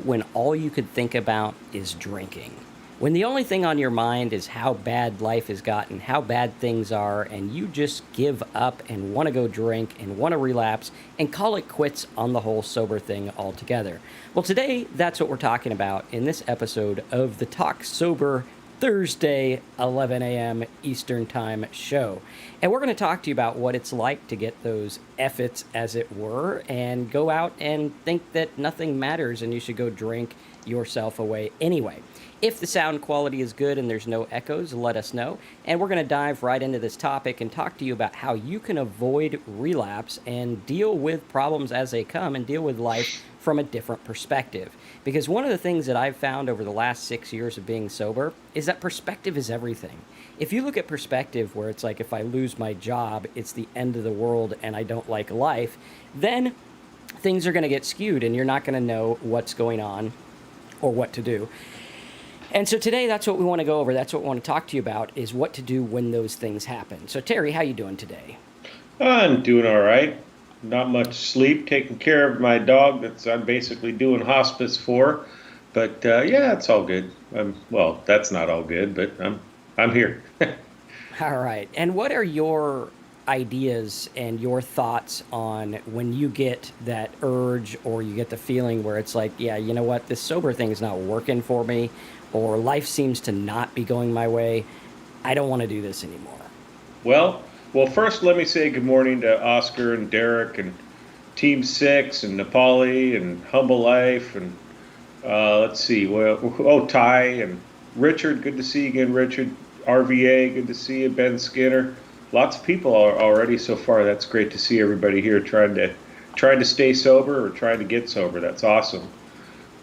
when all you could think about is drinking? When the only thing on your mind is how bad life has gotten, how bad things are, and you just give up and want to go drink and want to relapse and call it quits on the whole sober thing altogether. Well, today, that's what we're talking about in this episode of the Talk Sober Thursday, 11 a.m. Eastern Time show. And we're going to talk to you about what it's like to get those effets, as it were, and go out and think that nothing matters and you should go drink yourself away anyway. If the sound quality is good and there's no echoes, let us know. And we're going to dive right into this topic and talk to you about how you can avoid relapse and deal with problems as they come and deal with life from a different perspective. Because one of the things that I've found over the last 6 years of being sober is that perspective is everything. If you look at perspective where it's like if I lose my job, it's the end of the world and I don't like life, then things are going to get skewed and you're not going to know what's going on or what to do. And so today, that's what we want to go over. That's what we want to talk to you about, is what to do when those things happen. So Terry, how you doing today? I'm doing all right. Not much sleep, taking care of my dog that's I'm basically doing hospice for. But yeah, it's all good. Well, that's not all good, but I'm here. All right. And what are your ideas and your thoughts on when you get that urge or you get the feeling where it's like, yeah, you know what, this sober thing is not working for me, or life seems to not be going my way. I don't want to do this anymore. Well, well, first let me say good morning to Oscar and Derek and Team Six and Nepali and Humble Life and let's see, Ty and Richard. Good to see you again, Richard. RVA, good to see you. Ben Skinner. Lots of people are already so far. That's great to see everybody here trying to stay sober or trying to get sober. That's awesome.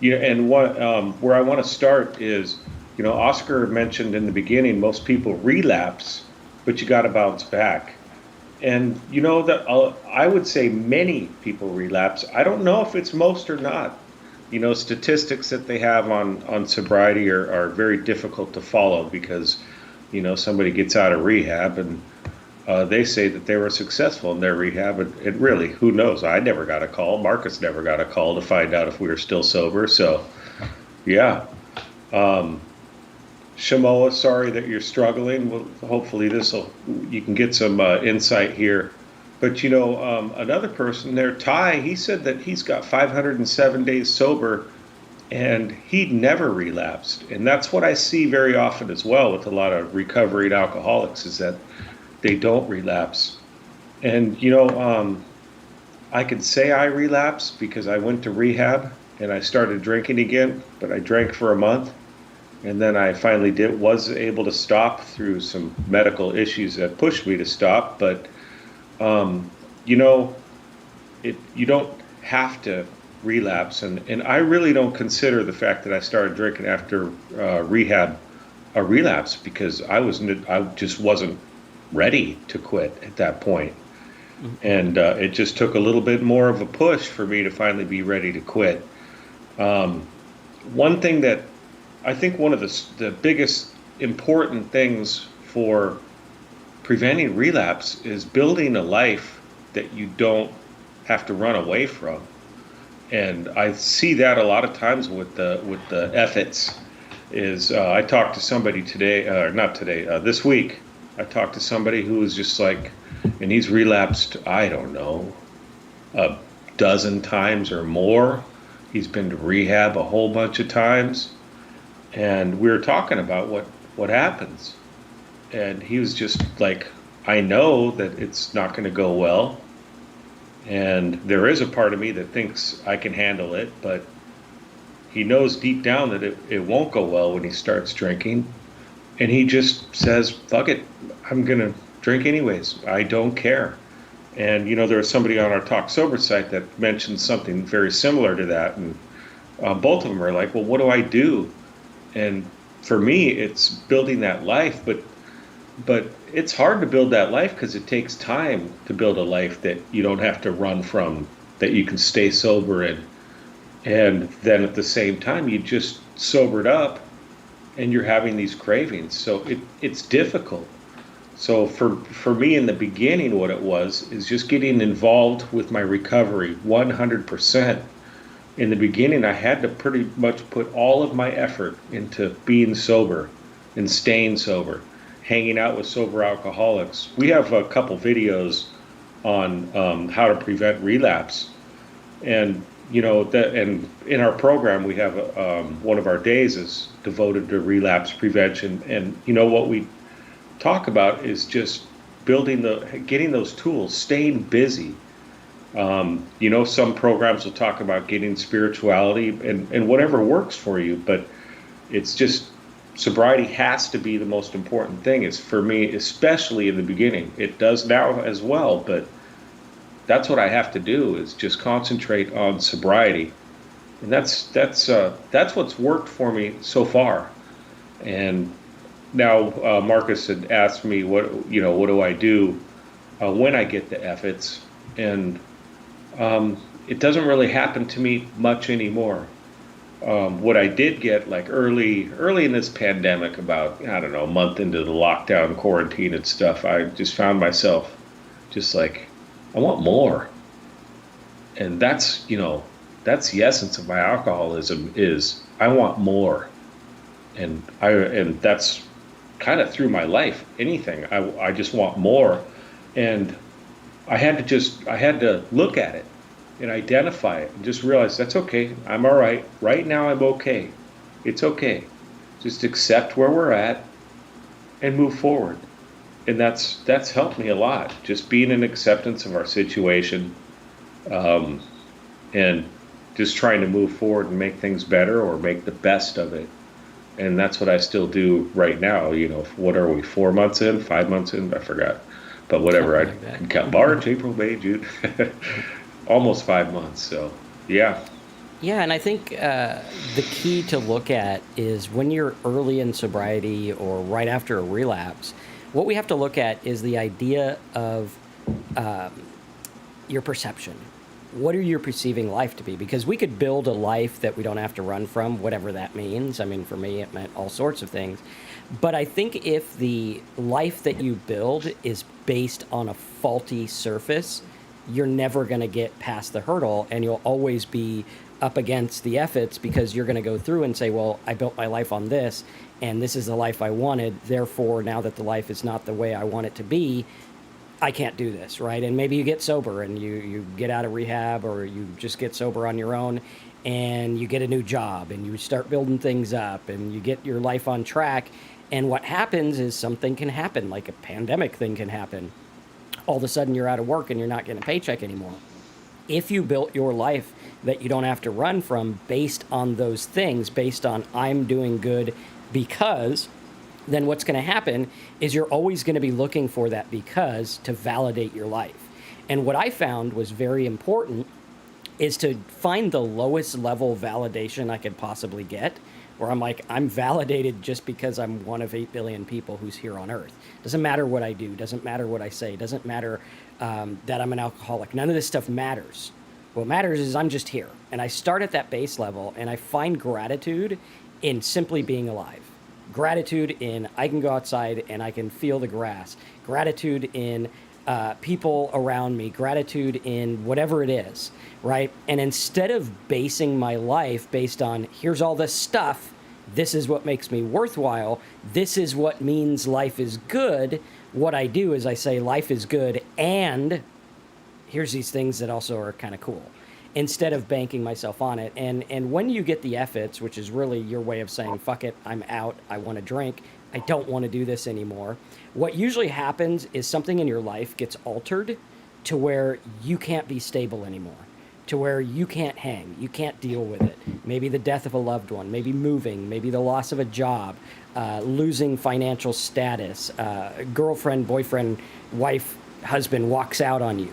Yeah, and where I want to start is, Oscar mentioned in the beginning, most people relapse, but you got to bounce back. And that I would say many people relapse. I don't know if it's most or not. Statistics that they have on sobriety are very difficult to follow because, somebody gets out of rehab and they say that they were successful in their rehab. And really, who knows? I never got a call. Marcus never got a call to find out if we were still sober. So, yeah. Shamoa, sorry that you're struggling. Well, hopefully you can get some insight here. But, another person there, Ty, he said that he's got 507 days sober and he never relapsed. And that's what I see very often as well with a lot of recovering alcoholics, is that they don't relapse. And, I could say I relapsed because I went to rehab and I started drinking again, but I drank for a month. And then I finally was able to stop through some medical issues that pushed me to stop. But, you don't have to relapse. And I really don't consider the fact that I started drinking after rehab a relapse, because I just wasn't ready to quit at that point. And it just took a little bit more of a push for me to finally be ready to quit. One thing that I think one of the biggest important things for preventing relapse is building a life that you don't have to run away from. And I see that a lot of times with the efforts. I talked to somebody today, not today, this week. I talked to somebody who was just like, and he's relapsed, I don't know, a dozen times or more. He's been to rehab a whole bunch of times. And we were talking about what happens. And he was just like, I know that it's not going to go well. And there is a part of me that thinks I can handle it, but he knows deep down that it won't go well when he starts drinking. And he just says, fuck it, I'm going to drink anyways. I don't care. And, there was somebody on our Talk Sober site that mentioned something very similar to that. And both of them are like, well, what do I do? And for me, it's building that life. But it's hard to build that life because it takes time to build a life that you don't have to run from, that you can stay sober in. And then at the same time, you just sobered up and you're having these cravings. So it's difficult. So for me in the beginning, what it was is just getting involved with my recovery 100%. in the beginning, I had to pretty much put all of my effort into being sober and staying sober, hanging out with sober alcoholics. We have a couple videos on how to prevent relapse, and that, and in our program we have one of our days is devoted to relapse prevention. And what we talk about is just getting those tools, staying busy. Some programs will talk about getting spirituality and whatever works for you, but it's just sobriety has to be the most important thing. It's for me, especially in the beginning. It does now as well, but that's what I have to do is just concentrate on sobriety, and that's what's worked for me so far. And now Marcus had asked me what do I do when I get the efforts, and it doesn't really happen to me much anymore. What I did get like early in this pandemic, about I don't know, a month into the lockdown, quarantine and stuff, I just found myself just like I want more, and that's the essence of my alcoholism is I want more, and that's kind of through my life. Anything I just want more, and I had to look at it and identify it and just realize that's okay. I'm all right. Right now I'm okay. It's okay. Just accept where we're at and move forward. And that's helped me a lot. Just being in acceptance of our situation, um, and just trying to move forward and make things better or make the best of it. And that's what I still do right now. What are we, 4 months in, 5 months in? I forgot. But whatever, Something I like that. can count March, April, May, June, almost 5 months. So, yeah. Yeah, and I think the key to look at is when you're early in sobriety or right after a relapse, what we have to look at is the idea of um, your perception. What are you perceiving life to be? Because we could build a life that we don't have to run from, whatever that means. I mean, for me, it meant all sorts of things. But I think if the life that you build is based on a faulty surface, you're never going to get past the hurdle, and you'll always be up against the efforts because you're going to go through and say, well, I built my life on this, and this is the life I wanted. Therefore, now that the life is not the way I want it to be, I can't do this, right? And maybe you get sober and you get out of rehab, or you just get sober on your own, and you get a new job and you start building things up and you get your life on track. And what happens is something can happen, like a pandemic thing can happen. All of a sudden you're out of work and you're not getting a paycheck anymore. If you built your life that you don't have to run from based on those things, based on I'm doing good because, then what's going to happen is you're always going to be looking for that because to validate your life. And what I found was very important is to find the lowest level validation I could possibly get, where I'm like, I'm validated just because I'm one of 8 billion people who's here on earth. Doesn't matter what I do, doesn't matter what I say, doesn't matter that I'm an alcoholic. None of this stuff matters. What matters is I'm just here. And I start at that base level, and I find gratitude in simply being alive. Gratitude in I can go outside and I can feel the grass. Gratitude in people around me. Gratitude in whatever it is, right? And instead of basing my life based on here's all this stuff, this is what makes me worthwhile, this is what means life is good, what I do is I say life is good and here's these things that also are kind of cool, instead of banking myself on it. And when you get the efforts, which is really your way of saying, fuck it, I'm out, I want to drink, I don't want to do this anymore, what usually happens is something in your life gets altered to where you can't be stable anymore, to where you can't hang, you can't deal with it. Maybe the death of a loved one, maybe moving, maybe the loss of a job, losing financial status, girlfriend, boyfriend, wife, husband walks out on you,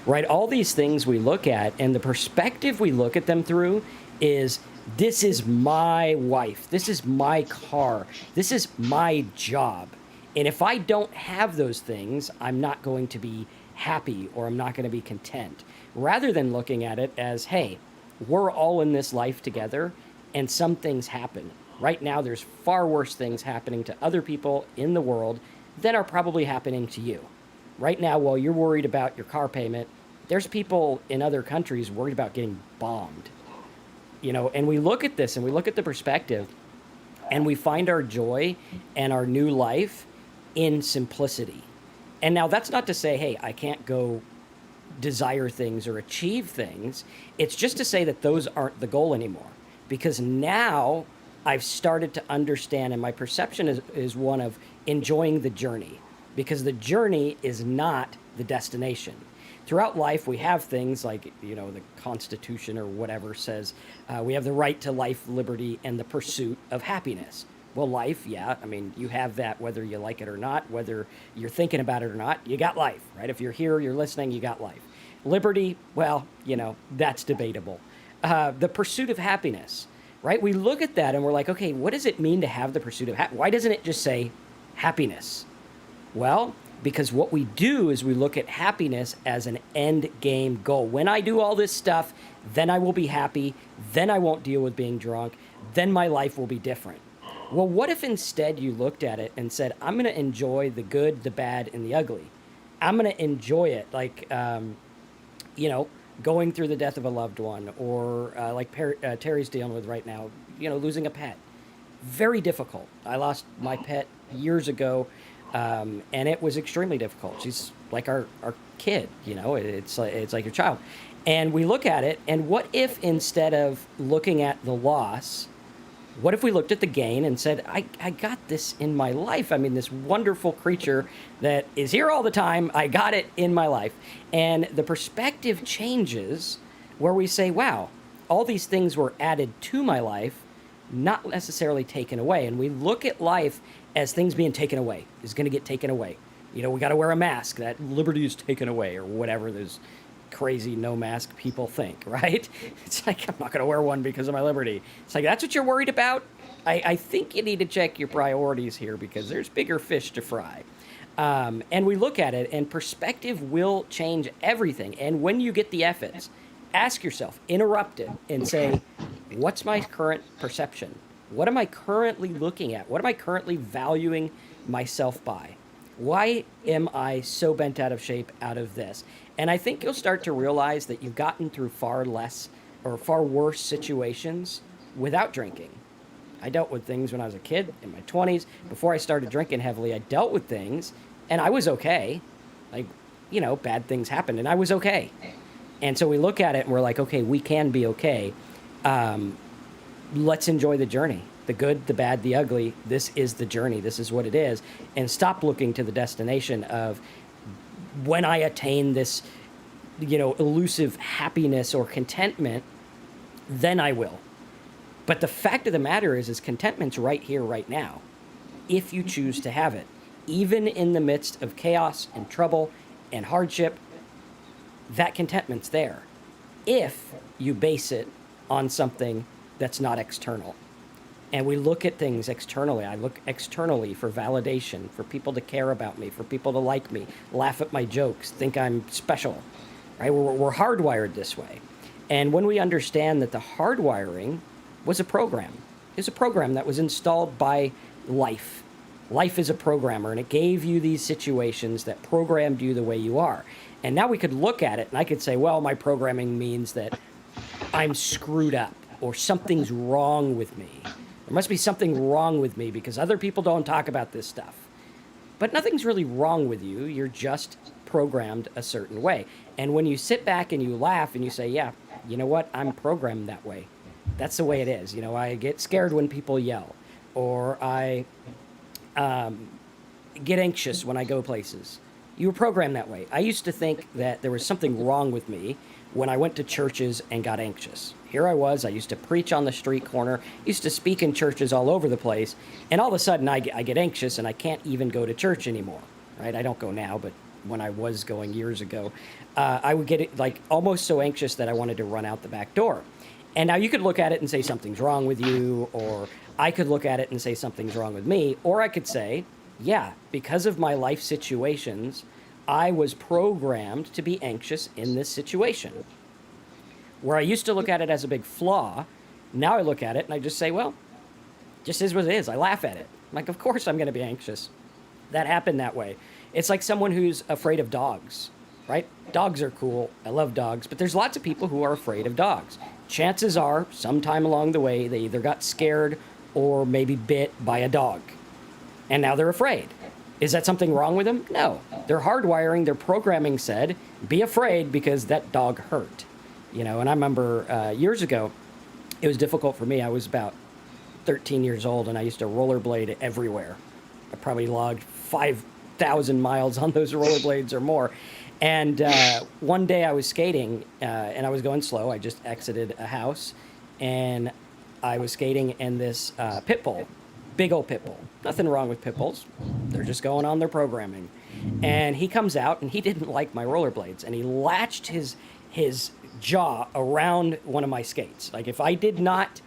right? All these things we look at, and the perspective we look at them through is this is my wife, this is my car, this is my job. And if I don't have those things, I'm not going to be happy or I'm not going to be content. Rather than looking at it as, hey, we're all in this life together and some things happen. Right now, there's far worse things happening to other people in the world than are probably happening to you. Right now, while you're worried about your car payment, there's people in other countries worried about getting bombed. And we look at this and we look at the perspective and we find our joy and our new life in simplicity. And now that's not to say, hey, I can't go desire things or achieve things. It's just to say that those aren't the goal anymore. Because now I've started to understand, and my perception is one of enjoying the journey, because the journey is not the destination. Throughout life, we have things like, the Constitution or whatever says we have the right to life, liberty, and the pursuit of happiness. Well, life, yeah, you have that whether you like it or not, whether you're thinking about it or not, you got life, right? If you're here, you're listening, you got life. Liberty, well, that's debatable. The pursuit of happiness, right? We look at that and we're like, okay, what does it mean to have the pursuit of happiness? Why doesn't it just say happiness? Well, because what we do is we look at happiness as an end game goal. When I do all this stuff, then I will be happy, then I won't deal with being drunk, then my life will be different. Well, what if instead you looked at it and said, I'm going to enjoy the good, the bad, and the ugly. I'm going to enjoy it like, going through the death of a loved one, or like Terry's dealing with right now, losing a pet. Very difficult. I lost my pet years ago, and it was extremely difficult. She's like our kid, it's like your child. And we look at it, and what if instead of looking at the loss, what if we looked at the gain and said, I got this in my life. This wonderful creature that is here all the time. I got it in my life. And the perspective changes where we say, wow, all these things were added to my life, not necessarily taken away. And we look at life as things being taken away. It's going to get taken away. We got to wear a mask. That liberty is taken away, or whatever those crazy no mask people think, right? It's like, I'm not going to wear one because of my liberty. It's like, that's what you're worried about? I think you need to check your priorities here, because there's bigger fish to fry. And we look at it, and perspective will change everything. And when you get the efforts, ask yourself, interrupt it, and say, what's my current perception? What am I currently looking at? What am I currently valuing myself by? Why am I so bent out of shape out of this? And I think you'll start to realize that you've gotten through far less or far worse situations without drinking. I dealt with things when I was a kid, in my 20s. Before I started drinking heavily, I dealt with things, and I was okay. Like, bad things happened, and I was okay. And so we look at it, and we're like, okay, we can be okay. Let's enjoy the journey. The good, the bad, the ugly. This is the journey. This is what it is. And stop looking to the destination of, when I attain this, elusive happiness or contentment, then I will. But the fact of the matter is contentment's right here, right now, if you choose to have it. Even in the midst of chaos and trouble and hardship, that contentment's there, if you base it on something that's not external. And we look at things externally. I look externally for validation, for people to care about me, for people to like me, laugh at my jokes, think I'm special, right? We're hardwired this way. And when we understand that the hardwiring was a program, it's a program that was installed by life. Life is a programmer, and it gave you these situations that programmed you the way you are. And now we could look at it, and I could say, well, my programming means that I'm screwed up, or something's wrong with me. There must be something wrong with me because other people don't talk about this stuff. But nothing's really wrong with you. You're just programmed a certain way. And when you sit back and you laugh and you say, yeah, you know what? I'm programmed that way. That's the way it is. I get scared when people yell, or I get anxious when I go places. You were programmed that way. I used to think that there was something wrong with me when I went to churches and got anxious. Here I was, I used to preach on the street corner, used to speak in churches all over the place, and all of a sudden I get anxious and I can't even go to church anymore, right? I don't go now, but when I was going years ago, I would get almost so anxious that I wanted to run out the back door. And now you could look at it and say something's wrong with you, or I could look at it and say something's wrong with me, or I could say, yeah, because of my life situations, I was programmed to be anxious in this situation. Where I used to look at it as a big flaw, now I look at it and I just say, well, just is what it is. I laugh at it. I'm like, of course I'm going to be anxious. That happened that way. It's like someone who's afraid of dogs, right? Dogs are cool. I love dogs. But there's lots of people who are afraid of dogs. chances are, sometime along the way, they either got scared or maybe bit by a dog. And now they're afraid. Is that something wrong with them? No. Their hardwiring, their programming said, be afraid because that dog hurt. And I remember years ago, it was difficult for me. I was about 13 years old, and I used to rollerblade everywhere. I probably logged 5,000 miles on those rollerblades or more. And one day I was skating, and I was going slow. I just exited a house, and I was skating, and this pit bull, big old pit bull. Nothing wrong with pit bulls. They're just going on their programming. And he comes out, and he didn't like my rollerblades, and he latched his jaw around one of my skates. Like, if I did not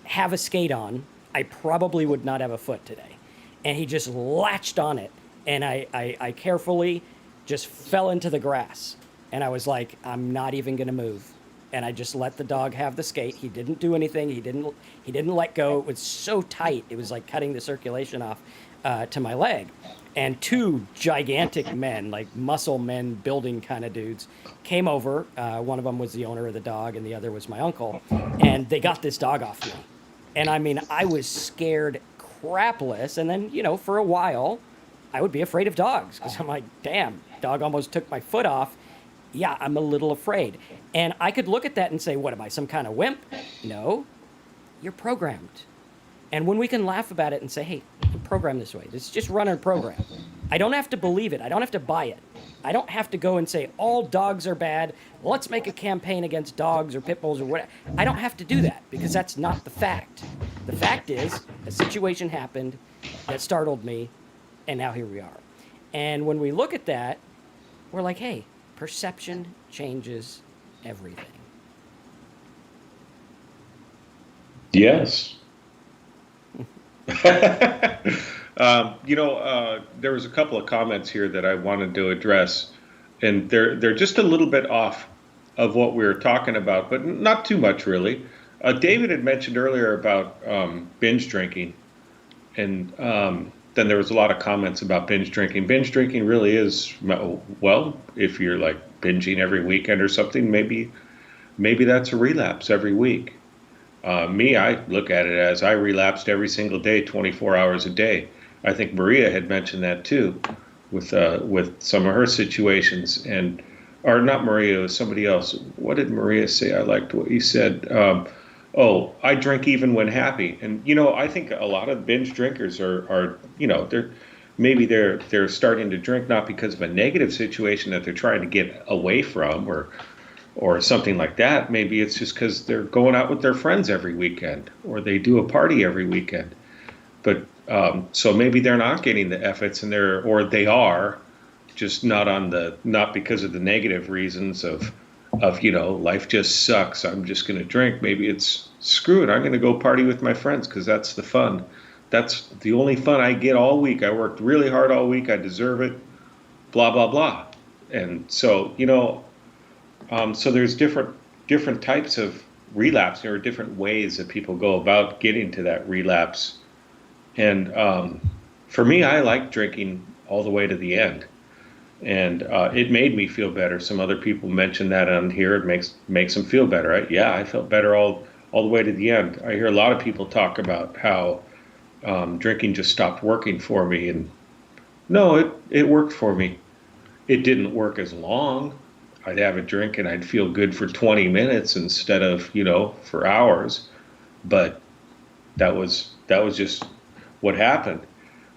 have a skate on, I probably would not have a foot today. And he just latched on it, and I carefully just fell into the grass. And I was like, I'm not even going to move. And I just let the dog have the skate. He didn't do anything. He didn't let go. It was so tight. It was like cutting the circulation off to my leg. And two gigantic men, like muscle men, building kind of dudes, came over. One of them was the owner of the dog, and the other was my uncle. And they got this dog off me. And I mean, I was scared crapless. And then, for a while, I would be afraid of dogs because I'm like, damn, dog almost took my foot off. Yeah, I'm a little afraid. And I could look at that and say, what am I, some kind of wimp? No, you're programmed. And when we can laugh about it and say, hey, I'm programmed this way, it's just run a program. I don't have to believe it. I don't have to buy it. I don't have to go and say, all dogs are bad. Let's make a campaign against dogs or pit bulls or whatever. I don't have to do that because that's not the fact. The fact is, a situation happened that startled me, and now here we are. And when we look at that, we're like, hey, perception changes everything. Yes. There was a couple of comments here that I wanted to address, and they're just a little bit off of what we were talking about, but not too much really. David had mentioned earlier about binge drinking, and then there was a lot of comments about binge drinking. Binge drinking really is, well, if you're like binging every weekend or something, maybe that's a relapse every week. Me, I look at it as I relapsed every single day, 24 hours a day. I think Maria had mentioned that too, with some of her situations, or not Maria, it was somebody else. What did Maria say? I liked what you said. I drink even when happy, and I think a lot of binge drinkers are they're starting to drink not because of a negative situation that they're trying to get away from, or something like that. Maybe it's just because they're going out with their friends every weekend, or they do a party every weekend. But so maybe they're not getting the efforts, or they are just not because of the negative reasons of life just sucks, I'm just going to drink. Maybe it's screw it, I'm going to go party with my friends because that's the fun. That's the only fun I get all week. I worked really hard all week. I deserve it. Blah blah blah. And so so there's different types of relapse. There are different ways that people go about getting to that relapse. And for me, I like drinking all the way to the end. And it made me feel better. Some other people mentioned that on here. It makes them feel better. I felt better all the way to the end. I hear a lot of people talk about how drinking just stopped working for me. And no, it worked for me. It didn't work as long. I'd have a drink and I'd feel good for 20 minutes instead of, for hours. But that was just what happened.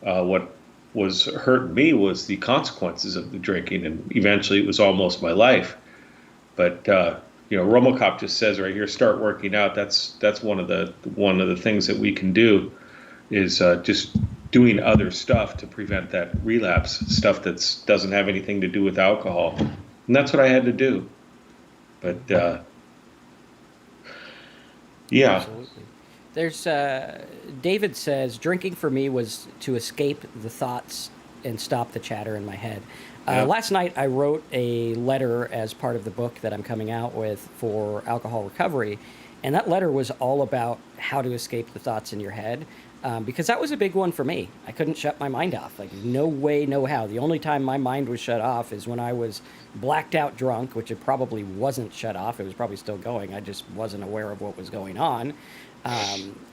What was hurting me was the consequences of the drinking, and eventually it was almost my life. But Romocop just says right here, start working out. That's one of the things that we can do is just doing other stuff to prevent that relapse, stuff that doesn't have anything to do with alcohol. And that's what I had to do. But yeah. Absolutely. There's David says drinking for me was to escape the thoughts and stop the chatter in my head. Last night I wrote a letter as part of the book that I'm coming out with for alcohol recovery, And that letter was all about how to escape the thoughts in your head. Because that was a big one for me. I couldn't shut my mind off. Like, no way, no how. The only time my mind was shut off is when I was blacked out drunk, which it probably wasn't shut off. It was probably still going. I just wasn't aware of what was going on.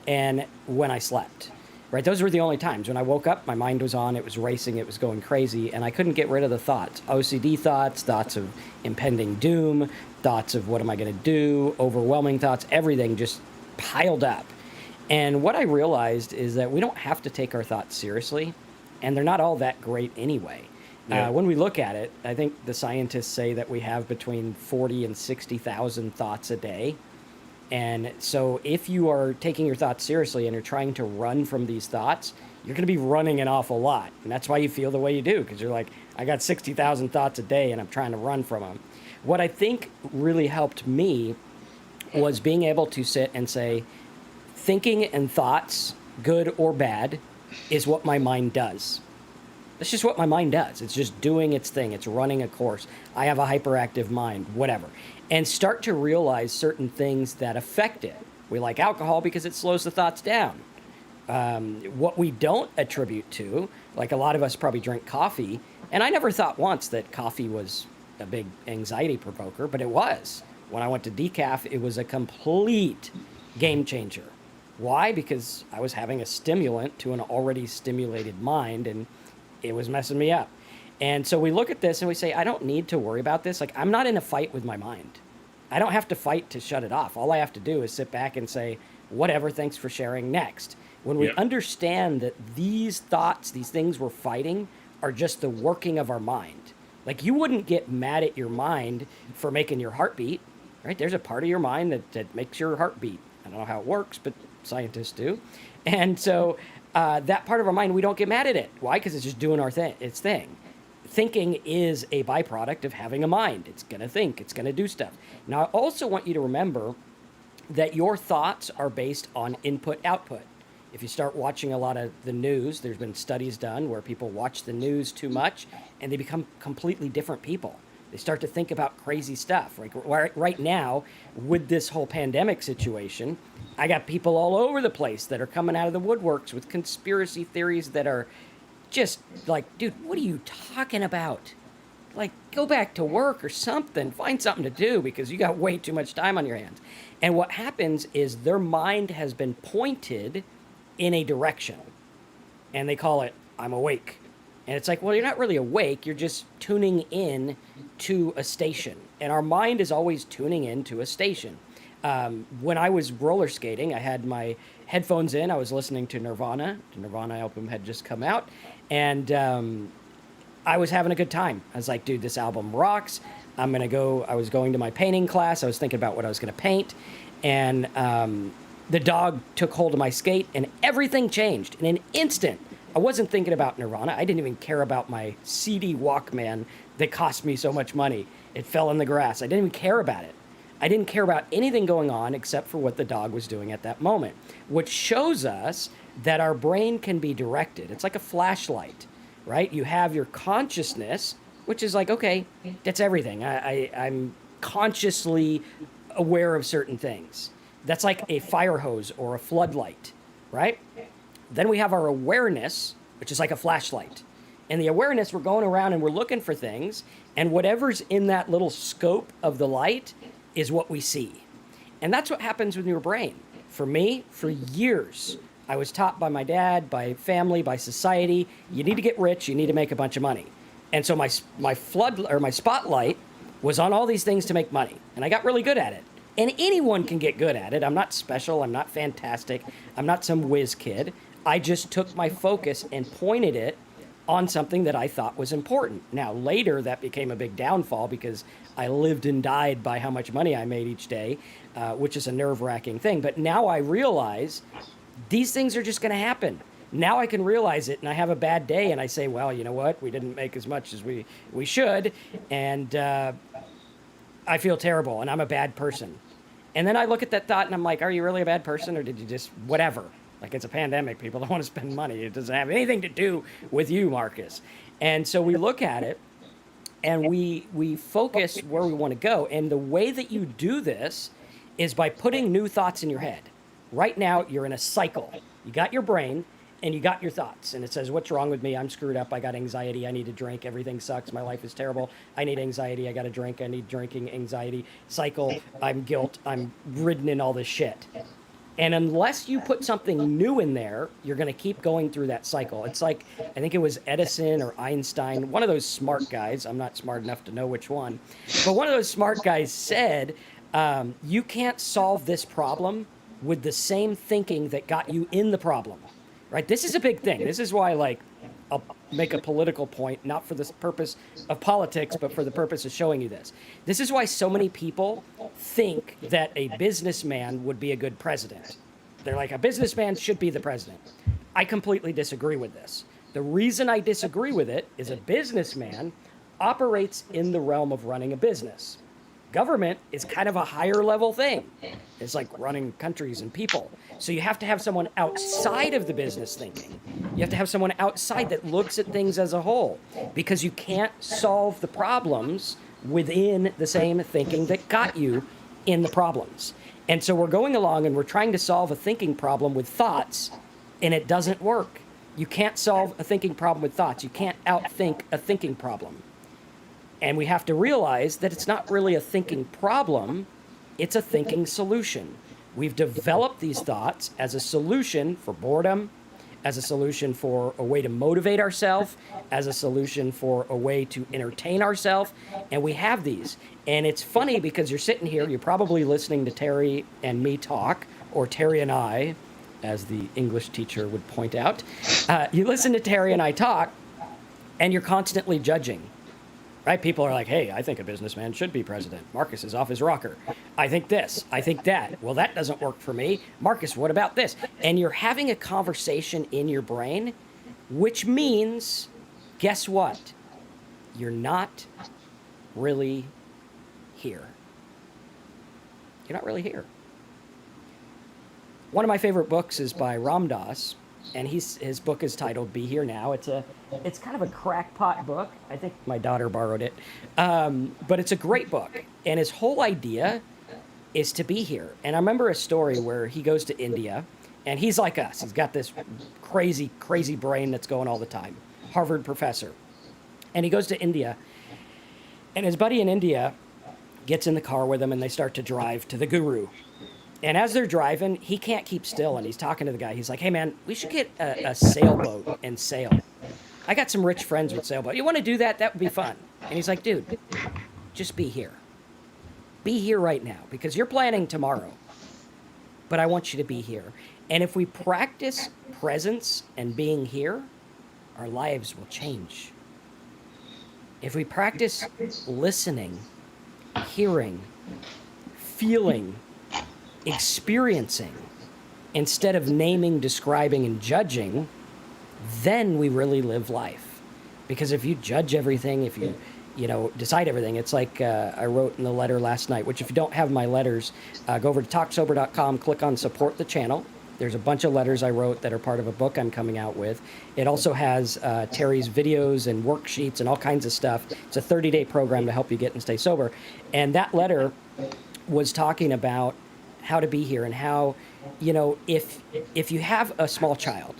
And when I slept, right? Those were the only times. When I woke up, my mind was on. It was racing. It was going crazy. And I couldn't get rid of the thoughts. OCD thoughts, thoughts of impending doom, thoughts of what am I going to do, overwhelming thoughts, everything just piled up. And what I realized is that we don't have to take our thoughts seriously, and they're not all that great anyway. Yeah. When we look at it, I think the scientists say that we have between 40 and 60,000 thoughts a day. And so if you are taking your thoughts seriously and you're trying to run from these thoughts, you're going to be running an awful lot. And that's why you feel the way you do, because you're like, I got 60,000 thoughts a day and I'm trying to run from them. What I think really helped me was being able to sit and say, thinking and thoughts, good or bad, is what my mind does. That's just what my mind does. It's just doing its thing. It's running a course. I have a hyperactive mind, whatever. And start to realize certain things that affect it. We like alcohol because it slows the thoughts down. What we don't attribute to, like a lot of us probably drink coffee, and I never thought once that coffee was a big anxiety provoker, but it was. When I went to decaf, it was a complete game changer. Why? Because I was having a stimulant to an already stimulated mind, and it was messing me up. And so we look at this and we say, I don't need to worry about this. Like, I'm not in a fight with my mind. I don't have to fight to shut it off. All I have to do is sit back and say, whatever, thanks for sharing, next. When we understand that these thoughts, these things we're fighting, are just the working of our mind. Like, you wouldn't get mad at your mind for making your heart beat, right? There's a part of your mind that makes your heart beat. I don't know how it works, but scientists do. And so that part of our mind, we don't get mad at it. Why? Because it's just doing its thing. Thinking is a byproduct of having a mind. It's going to think. It's going to do stuff. Now, I also want you to remember that your thoughts are based on input-output. If you start watching a lot of the news, there's been studies done where people watch the news too much and they become completely different people. They start to think about crazy stuff. Like right now, with this whole pandemic situation, I got people all over the place that are coming out of the woodworks with conspiracy theories that are just like, dude, what are you talking about? Like, go back to work or something. Find something to do because you got way too much time on your hands. And what happens is their mind has been pointed in a direction. And they call it, I'm awake. And it's like, well, you're not really awake. You're just tuning in to a station. And our mind is always tuning in to a station. When I was roller skating, I had my headphones in. I was listening to Nirvana. The Nirvana album had just come out. And I was having a good time. I was like, dude, this album rocks. I was going to my painting class. I was thinking about what I was going to paint. And the dog took hold of my skate and everything changed in an instant. I wasn't thinking about Nirvana. I didn't even care about my CD Walkman that cost me so much money. It fell in the grass. I didn't even care about it. I didn't care about anything going on except for what the dog was doing at that moment, which shows us that our brain can be directed. It's like a flashlight, right? You have your consciousness, which is like, okay, that's everything. I'm consciously aware of certain things. That's like a fire hose or a floodlight, right? Then we have our awareness, which is like a flashlight. And the awareness, we're going around and we're looking for things, and whatever's in that little scope of the light is what we see. And that's what happens with your brain. For me, for years, I was taught by my dad, by family, by society, you need to get rich, you need to make a bunch of money. And so my spotlight was on all these things to make money. And I got really good at it. And anyone can get good at it. I'm not special, I'm not fantastic, I'm not some whiz kid. I just took my focus and pointed it on something that I thought was important. Now, later, that became a big downfall because I lived and died by how much money I made each day, which is a nerve-wracking thing. But now I realize these things are just going to happen. Now I can realize it, and I have a bad day, and I say, well, you know what? We didn't make as much as we should, and I feel terrible, and I'm a bad person. And then I look at that thought, and I'm like, are you really a bad person, or did you just whatever? Like, it's a pandemic. People don't want to spend money. It doesn't have anything to do with you, Marcus. And so we look at it, and we focus where we want to go. And the way that you do this is by putting new thoughts in your head. Right now, you're in a cycle. You got your brain and you got your thoughts. And it says, what's wrong with me? I'm screwed up. I got anxiety. I need to drink. Everything sucks. My life is terrible. I need anxiety. I got to drink. I need drinking, anxiety, cycle. I'm guilt. I'm ridden in all this shit. And unless you put something new in there, you're going to keep going through that cycle. It's like, I think it was Edison or Einstein, one of those smart guys. I'm not smart enough to know which one. But one of those smart guys said, you can't solve this problem with the same thinking that got you in the problem, right? This is a big thing. This is why, like, I'll make a political point, not for the purpose of politics, but for the purpose of showing you this. This is why so many people think that a businessman would be a good president. They're like, a businessman should be the president. I completely disagree with this. The reason I disagree with it is a businessman operates in the realm of running a business. Government is kind of a higher level thing. It's like running countries and people. So you have to have someone outside of the business thinking. You have to have someone outside that looks at things as a whole, because you can't solve the problems within the same thinking that got you in the problems. And so we're going along and we're trying to solve a thinking problem with thoughts, and it doesn't work. You can't solve a thinking problem with thoughts. You can't outthink a thinking problem. And we have to realize that it's not really a thinking problem, it's a thinking solution. We've developed these thoughts as a solution for boredom, as a solution for a way to motivate ourselves, as a solution for a way to entertain ourselves, and we have these. And it's funny because you're sitting here, you're probably listening to Terry and me talk, or Terry and I, as the English teacher would point out. You listen to Terry and I talk, and you're constantly judging. Right? People are like, hey, I think a businessman should be president. Marcus is off his rocker. I think this. I think that. Well, that doesn't work for me. Marcus, what about this? And you're having a conversation in your brain, which means, guess what? You're not really here. You're not really here. One of my favorite books is by Ram Dass, and his book is titled Be Here Now. It's kind of a crackpot book. I think my daughter borrowed it. But it's a great book. And his whole idea is to be here. And I remember a story where he goes to India, and he's like us. He's got this crazy, crazy brain that's going all the time. Harvard professor. And he goes to India, and his buddy in India gets in the car with him, and they start to drive to the guru. And as they're driving, he can't keep still, and he's talking to the guy. He's like, hey, man, we should get a sailboat and sail. I got some rich friends with sailboat. You want to do that? That would be fun. And he's like, dude, just be here. Be here right now, because you're planning tomorrow. But I want you to be here. And if we practice presence and being here, our lives will change. If we practice listening, hearing, feeling, experiencing, instead of naming, describing, and judging, then we really live life. Because if you judge everything, if you decide everything, it's like I wrote in the letter last night, which if you don't have my letters, go over to talksober.com, click on support the channel. There's a bunch of letters I wrote that are part of a book I'm coming out with. It also has Terry's videos and worksheets and all kinds of stuff. It's a 30-day program to help you get and stay sober. And that letter was talking about how to be here, and how, if you have a small child,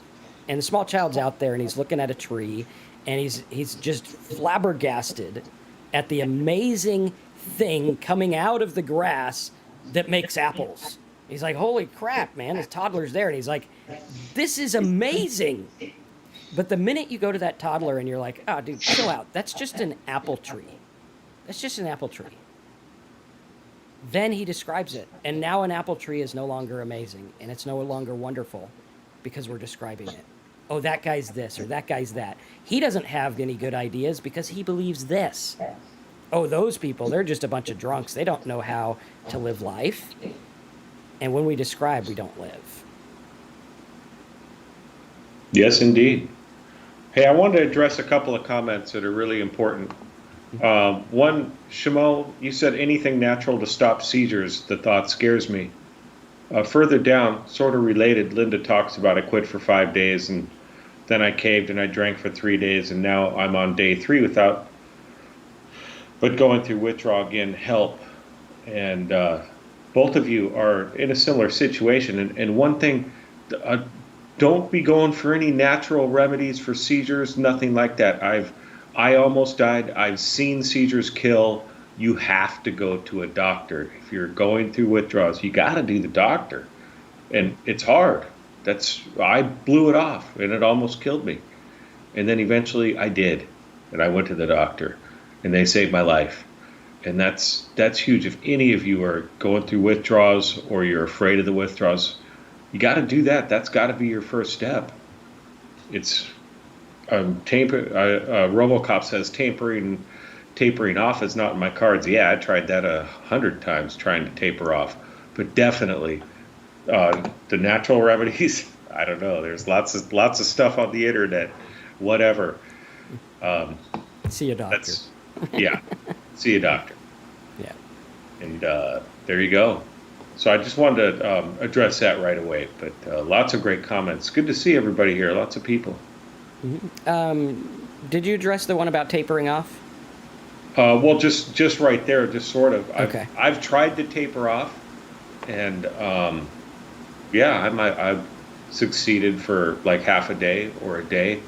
and the small child's out there and he's looking at a tree, and he's just flabbergasted at the amazing thing coming out of the grass that makes apples. He's like, holy crap, man, his toddler's there, and he's like, this is amazing. But the minute you go to that toddler and you're like, oh, dude, chill out, that's just an apple tree. That's just an apple tree. Then he describes it. And now an apple tree is no longer amazing, and it's no longer wonderful, because we're describing it. Oh, that guy's this, or that guy's that. He doesn't have any good ideas because he believes this. Oh, those people, they're just a bunch of drunks. They don't know how to live life. And when we describe, we don't live. Yes, indeed. Hey, I wanted to address a couple of comments that are really important. One, Shimo, you said anything natural to stop seizures, the thought scares me. Further down, sort of related, Linda talks about I quit for 5 days, and then I caved and I drank for 3 days, and now I'm on day 3 but going through withdrawal again, help. And both of you are in a similar situation. And one thing, uh, don't be going for any natural remedies for seizures, nothing like that. I almost died. I've seen seizures kill. You have to go to a doctor. If you're going through withdrawals, you got to do the doctor. And it's hard. I blew it off and it almost killed me. And then eventually I did. And I went to the doctor and they saved my life. And that's huge. If any of you are going through withdrawals or you're afraid of the withdrawals, you got to do that. That's got to be your first step. It's RoboCop says tapering off is not in my cards. Yeah, I tried that 100 times trying to taper off, but definitely the natural remedies. I don't know. There's lots of stuff on the internet. Whatever. See a doctor. Yeah. See a doctor. Yeah. And there you go. So I just wanted to address that right away. But lots of great comments. Good to see everybody here. Lots of people. Mm-hmm. Did you address the one about tapering off? Well, just right there, just sort of. Okay. I've tried to taper off, and yeah, I've succeeded for like half a day or a day.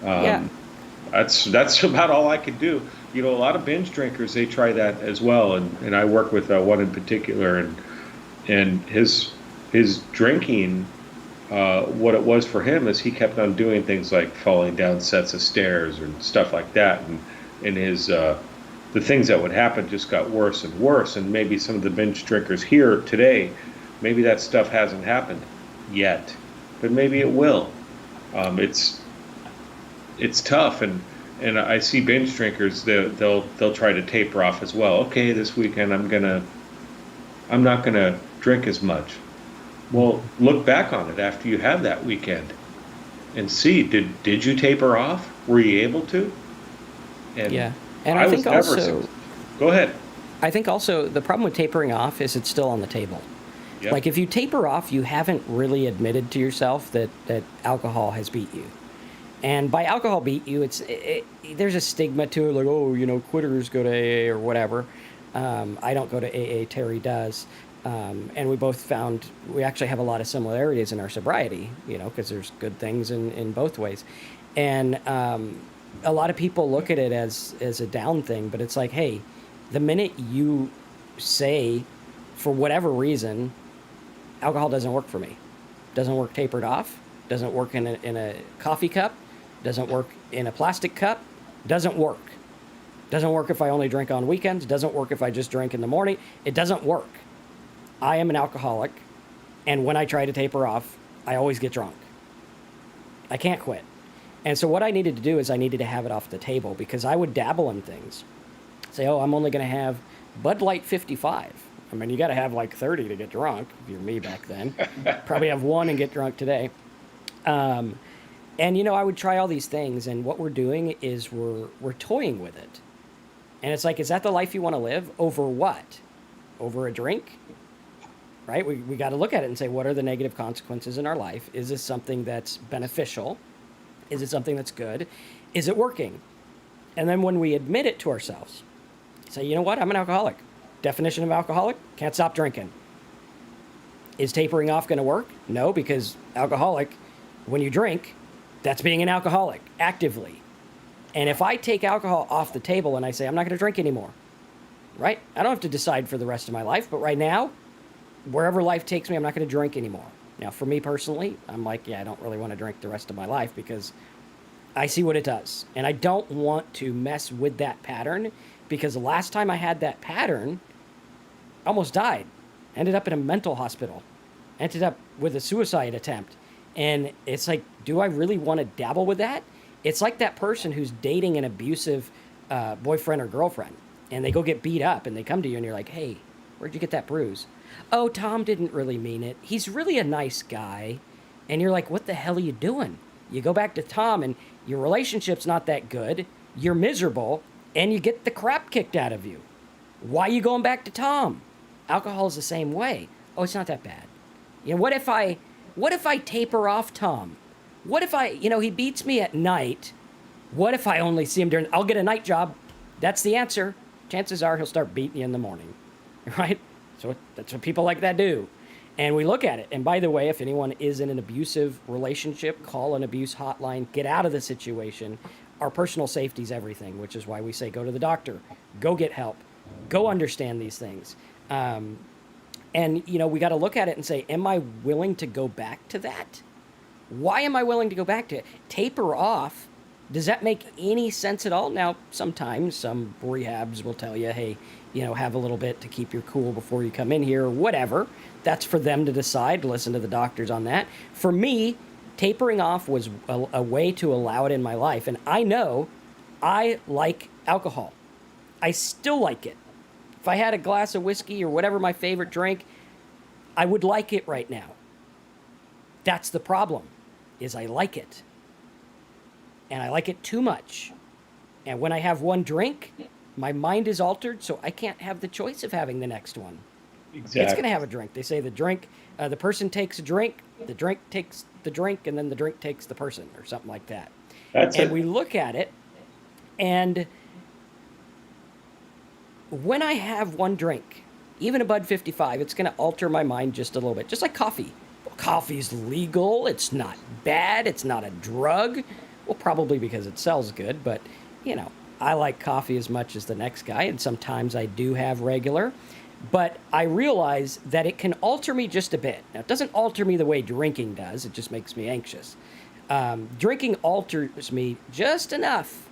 Yeah. That's about all I could do. You know, a lot of binge drinkers, they try that as well, and I work with one in particular, and his drinking, what it was for him is he kept on doing things like falling down sets of stairs and stuff like that, and his the things that would happen just got worse and worse. And maybe some of the binge drinkers here today, maybe that stuff hasn't happened yet, but maybe it will. It's tough, and I see binge drinkers, they'll try to taper off as well. Okay, this weekend I'm not gonna drink as much. Well, look back on it after you have that weekend and see, did you taper off? Were you able to? And yeah. And I think also, go ahead. I think also the problem with tapering off is it's still on the table. Yep. Like if you taper off, you haven't really admitted to yourself that alcohol has beat you. And by alcohol beat you, there's a stigma to it, like, oh, you know, quitters go to AA or whatever. I don't go to AA, Terry does. And we both found we actually have a lot of similarities in our sobriety, you know, because there's good things in both ways. And a lot of people look at it as a down thing, but it's like, hey, the minute you say, for whatever reason, alcohol doesn't work for me, doesn't work tapered off, doesn't work in a coffee cup, doesn't work in a plastic cup, doesn't work. Doesn't work if I only drink on weekends, doesn't work if I just drink in the morning. It doesn't work. I am an alcoholic, and when I try to taper off, I always get drunk. I can't quit. And so what I needed to do is I needed to have it off the table, because I would dabble in things. Say, oh, I'm only going to have Bud Light 55. I mean, you got to have like 30 to get drunk, if you're me back then. Probably have one and get drunk today. And, you know, I would try all these things, and what we're doing is we're toying with it. And it's like, is that the life you want to live? Over what? Over a drink? Right? We got to look at it and say, what are the negative consequences in our life? Is this something that's beneficial? Is it something that's good? Is it working? And then when we admit it to ourselves, say, you know what? I'm an alcoholic. Definition of alcoholic? Can't stop drinking. Is tapering off going to work? No, because alcoholic, when you drink, that's being an alcoholic, actively. And if I take alcohol off the table and I say, I'm not going to drink anymore, right? I don't have to decide for the rest of my life, but right now, wherever life takes me, I'm not going to drink anymore. Now, for me personally, I'm like, yeah, I don't really want to drink the rest of my life because I see what it does. And I don't want to mess with that pattern, because the last time I had that pattern, I almost died. Ended up in a mental hospital. Ended up with a suicide attempt. And it's like, do I really want to dabble with that? It's like that person who's dating an abusive boyfriend or girlfriend, and they go get beat up, and they come to you, and you're like, hey, where'd you get that bruise? Oh, Tom didn't really mean it. He's really a nice guy. And you're like, what the hell are you doing? You go back to Tom, and your relationship's not that good. You're miserable, and you get the crap kicked out of you. Why are you going back to Tom? Alcohol is the same way. Oh, it's not that bad. You know, what if I taper off Tom? What if he beats me at night? What if I only see him during, I'll get a night job. That's the answer. Chances are he'll start beating you in the morning, right? So that's what people like that do. And we look at it. And by the way, if anyone is in an abusive relationship, call an abuse hotline, get out of the situation. Our personal safety is everything, which is why we say go to the doctor, go get help, go understand these things. And, we got to look at it and say, am I willing to go back to that? Why am I willing to go back to it? Taper off. Does that make any sense at all? Now, sometimes some rehabs will tell you, hey, have a little bit to keep your cool before you come in here or whatever. That's for them to decide. Listen to the doctors on that. For me, tapering off was a way to allow it in my life. And I know I like alcohol. I still like it. If I had a glass of whiskey or whatever my favorite drink, I would like it right now. That's the problem, is I like it. And I like it too much. And when I have one drink, my mind is altered, so I can't have the choice of having the next one. Exactly. It's going to have a drink. They say the person takes a drink, the drink takes the drink, and then the drink takes the person, or something like that. We look at it, and when I have one drink, even a Bud 55, it's going to alter my mind just a little bit. Just like coffee. Well, coffee's legal. It's not bad. It's not a drug. Well, probably because it sells good, but, I like coffee as much as the next guy, and sometimes I do have regular. But I realize that it can alter me just a bit. Now, it doesn't alter me the way drinking does. It just makes me anxious. Drinking alters me just enough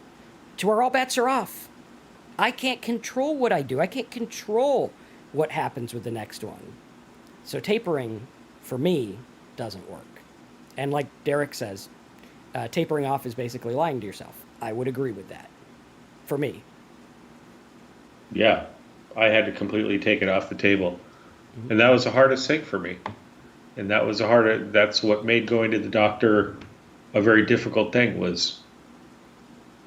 to where all bets are off. I can't control what I do. I can't control what happens with the next one. So tapering, for me, doesn't work. And like Derek says, tapering off is basically lying to yourself. I would agree with that. For me. Yeah, I had to completely take it off the table. And that was the hardest thing for me. And that's what made going to the doctor a very difficult thing. Was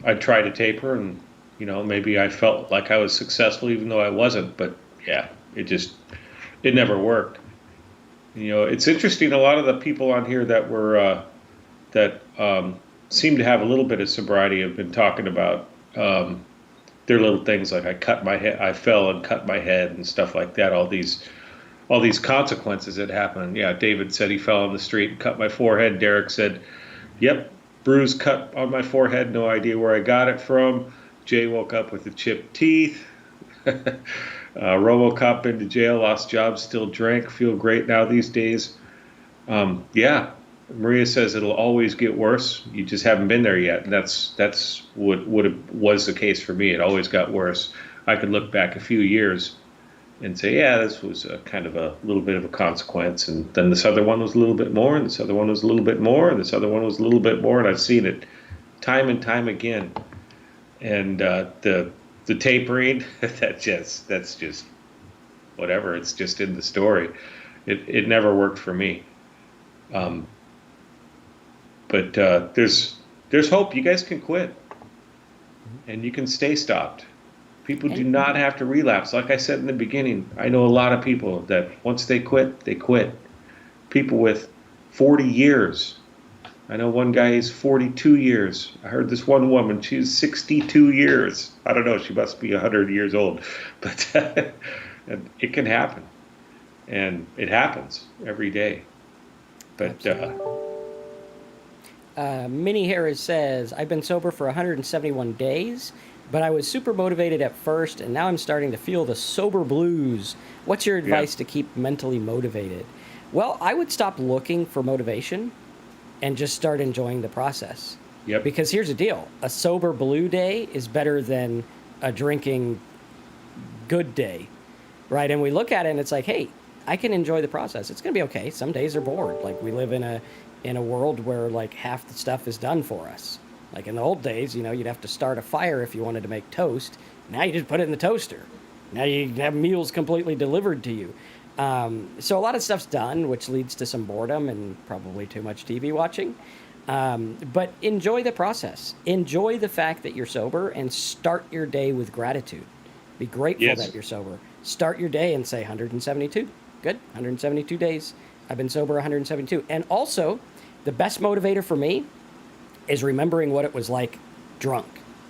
I tried to taper, and maybe I felt like I was successful even though I wasn't, but yeah, it never worked. It's interesting, a lot of the people on here that were seem to have a little bit of sobriety have been talking about their little things like I fell and cut my head and stuff like that. All these consequences that happen. Yeah, David said he fell on the street and cut my forehead. Derek said, "Yep, bruise cut on my forehead. No idea where I got it from." Jay woke up with the chipped teeth. RoboCop been to jail, lost job, still drank, feel great now these days. Yeah. Maria says it'll always get worse. You just haven't been there yet. And that's what was the case for me. It always got worse. I could look back a few years and say, yeah, this was kind of a little bit of a consequence. And then this other one was a little bit more, and this other one was a little bit more, and this other one was a little bit more. And I've seen it time and time again. And the tapering, that's just whatever. It's just in the story. It never worked for me. But there's hope. You guys can quit, and you can stay stopped. People do not have to relapse. Like I said in the beginning, I know a lot of people that once they quit, they quit. People with 40 years. I know one guy, he's 42 years. I heard this one woman, she's 62 years. I don't know, she must be 100 years old. But it can happen. And it happens every day. But Minnie Harris says, I've been sober for 171 days, but I was super motivated at first, and now I'm starting to feel the sober blues. What's your advice to keep mentally motivated? Well, I would stop looking for motivation and just start enjoying the process. Yep. Because here's the deal. A sober blue day is better than a drinking good day, right? And we look at it and it's like, hey, I can enjoy the process. It's going to be okay. Some days are bored. Like, we live in a world where like half the stuff is done for us. Like in the old days, you'd have to start a fire if you wanted to make toast. Now you just put it in the toaster. Now you have meals completely delivered to you. So a lot of stuff's done, which leads to some boredom and probably too much TV watching. But enjoy the process. Enjoy the fact that you're sober and start your day with gratitude. Be grateful that you're sober. Start your day and say 172. Good. 172 days. I've been sober 172. And also, the best motivator for me is remembering what it was like drunk.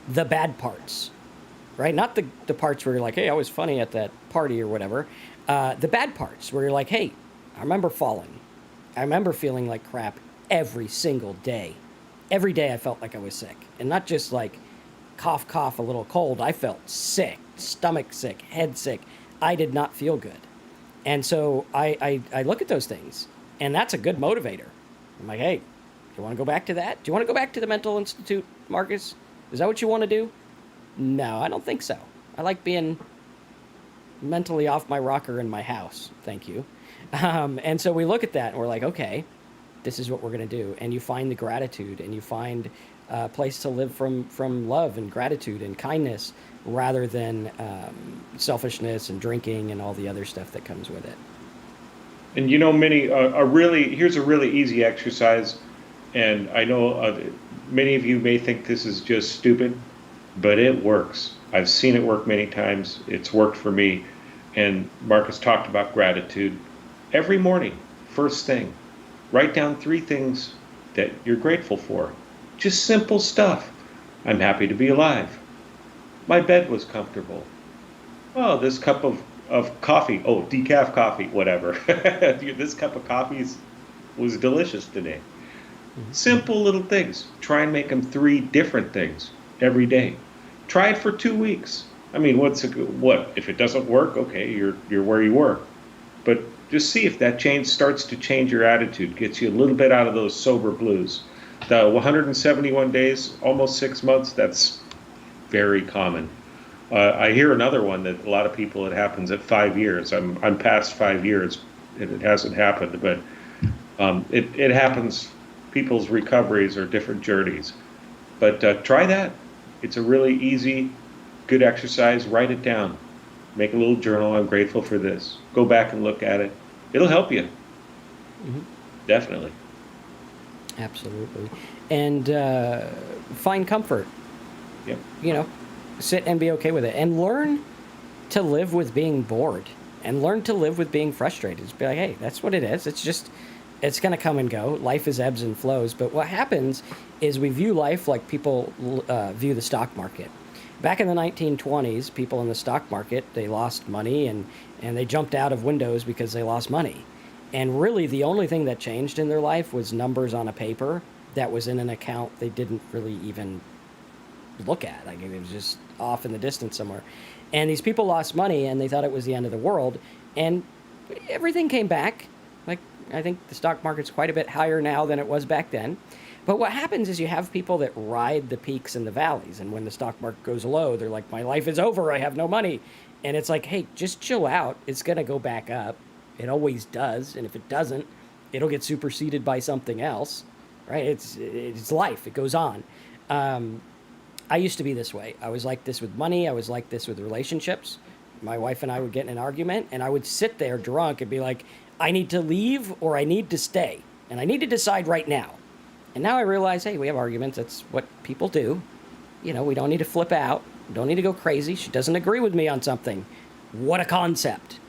The bad parts, right? Not the parts where you're like, hey, I was funny at that party or whatever. The bad parts where you're like, hey, I remember falling. I remember feeling like crap every single day. Every day I felt like I was sick. And not just like cough, cough, a little cold. I felt sick, stomach sick, head sick. I did not feel good. And so I look at those things, and that's a good motivator. I'm like, hey, do you want to go back to that? Do you want to go back to the mental institute, Marcus? Is that what you want to do? No, I don't think so. I like being mentally off my rocker in my house. Thank you. And so we look at that and we're like, okay, this is what we're going to do. And you find the gratitude and you find a place to live from love and gratitude and kindness rather than selfishness and drinking and all the other stuff that comes with it. And here's a really easy exercise, and I know many of you may think this is just stupid, but it works. I've seen it work many times. It's worked for me. And Marcus talked about gratitude. Every morning, first thing, write down 3 things that you're grateful for. Just simple stuff. I'm happy to be alive. My bed was comfortable. Oh, this cup of coffee. Oh, decaf coffee, whatever. This cup of coffee was delicious today. Simple little things. Try and make them 3 different things every day. Try it for 2 weeks. I mean, what if it doesn't work? Okay, you're where you were. But just see if that starts to change your attitude, gets you a little bit out of those sober blues. The 171 days, almost 6 months, that's very common. I hear another one that a lot of people, it happens at 5 years. I'm past 5 years, and it hasn't happened, but it happens. People's recoveries are different journeys. But try that. It's a really easy, good exercise. Write it down. Make a little journal. I'm grateful for this. Go back and look at it. It'll help you. Mm-hmm. Definitely. Absolutely. And find comfort. Yep. Sit and be okay with it. And learn to live with being bored. And learn to live with being frustrated. Just be like, hey, that's what it is. It's going to come and go. Life is ebbs and flows. But what happens is we view life like people view the stock market. Back in the 1920s, people in the stock market, they lost money and they jumped out of windows because they lost money. And really the only thing that changed in their life was numbers on a paper that was in an account they didn't really even look at. Like it was just off in the distance somewhere. And these people lost money and they thought it was the end of the world. And everything came back. Like I think the stock market's quite a bit higher now than it was back then. But what happens is you have people that ride the peaks and the valleys. And when the stock market goes low, they're like, my life is over. I have no money. And it's like, hey, just chill out. It's going to go back up. It always does. And if it doesn't, it'll get superseded by something else, right? It's life. It goes on. I used to be this way. I was like this with money. I was like this with relationships. My wife and I would get in an argument, and I would sit there drunk and be like, I need to leave or I need to stay. And I need to decide right now. And now I realize, hey, we have arguments. That's what people do. We don't need to flip out. We don't need to go crazy. She doesn't agree with me on something. What a concept,